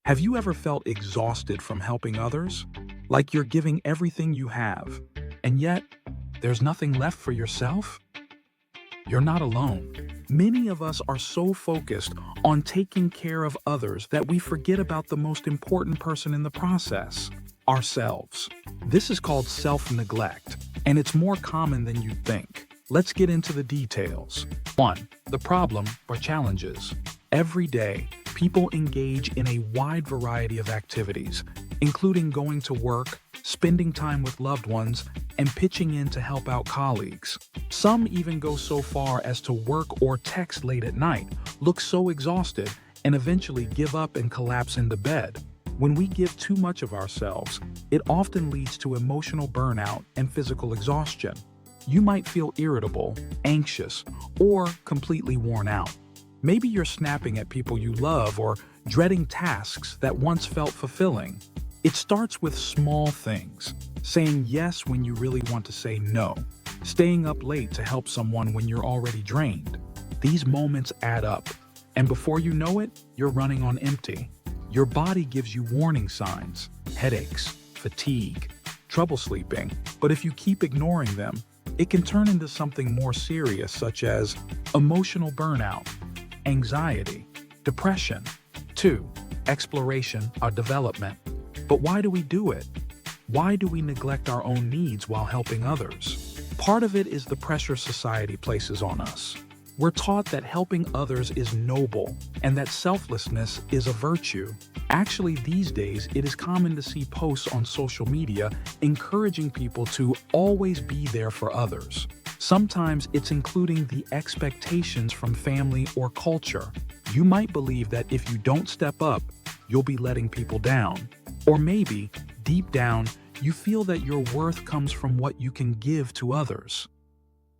Have you ever felt exhausted from helping others? Like you're giving everything you have, and yet there's nothing left for yourself? You're not alone. Many of us are so focused on taking care of others that we forget about the most important person in the process, ourselves. This is called self-neglect, and it's more common than you'd think. Let's get into the details. 1. The problem or challenges. Every day, people engage in a wide variety of activities, including going to work, spending time with loved ones, and pitching in to help out colleagues. Some even go so far as to work or text late at night, look so exhausted, and eventually give up and collapse into bed. When we give too much of ourselves, it often leads to emotional burnout and physical exhaustion. You might feel irritable, anxious, or completely worn out. Maybe you're snapping at people you love or dreading tasks that once felt fulfilling. It starts with small things, saying yes when you really want to say no, staying up late to help someone when you're already drained. These moments add up, and before you know it, you're running on empty. Your body gives you warning signs, headaches, fatigue, trouble sleeping, but if you keep ignoring them, it can turn into something more serious such as emotional burnout, anxiety, depression. 2. Exploration or development. But why do we do it? Why do we neglect our own needs while helping others? Part of it is the pressure society places on us. We're taught that helping others is noble and that selflessness is a virtue. Actually, these days, it is common to see posts on social media encouraging people to always be there for others. Sometimes it's including the expectations from family or culture. You might believe that if you don't step up, you'll be letting people down. Or maybe, deep down, you feel that your worth comes from what you can give to others.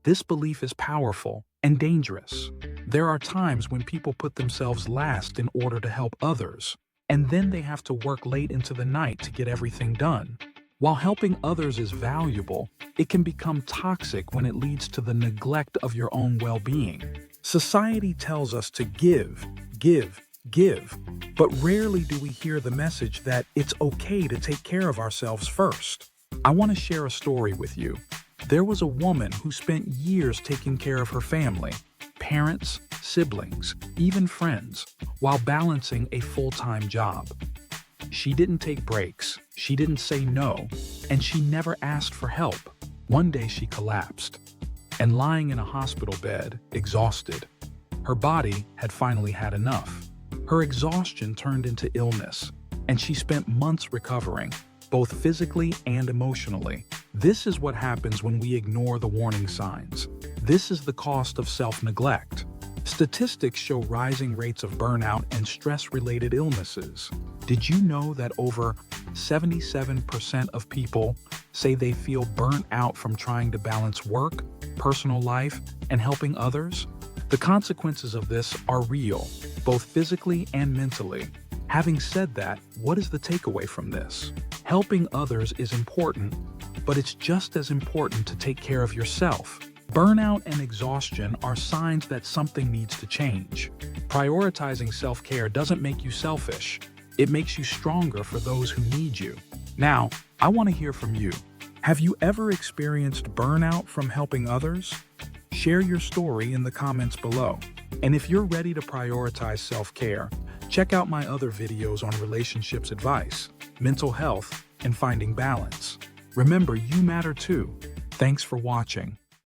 This belief is powerful and dangerous. There are times when people put themselves last in order to help others, and then they have to work late into the night to get everything done. While helping others is valuable, it can become toxic when it leads to the neglect of your own well-being. Society tells us to give, but rarely do we hear the message that it's okay to take care of ourselves first. I want to share a story with you. There was a woman who spent years taking care of her family, parents, siblings, even friends, while balancing a full-time job. She didn't take breaks, she didn't say no, and she never asked for help. One day she collapsed, and lying in a hospital bed, exhausted. Her body had finally had enough. Her exhaustion turned into illness, and she spent months recovering, both physically and emotionally. This is what happens when we ignore the warning signs. This is the cost of self-neglect. Statistics show rising rates of burnout and stress-related illnesses. Did you know that over 77% of people say they feel burnt out from trying to balance work, personal life, and helping others? The consequences of this are real, both physically and mentally. Having said that, what is the takeaway from this? Helping others is important, but it's just as important to take care of yourself. Burnout and exhaustion are signs that something needs to change. Prioritizing self-care doesn't make you selfish. It makes you stronger for those who need you. Now, I want to hear from you. Have you ever experienced burnout from helping others? Share your story in the comments below. And if you're ready to prioritize self-care, check out my other videos on relationships advice, mental health, and finding balance. Remember, you matter too. Thanks for watching.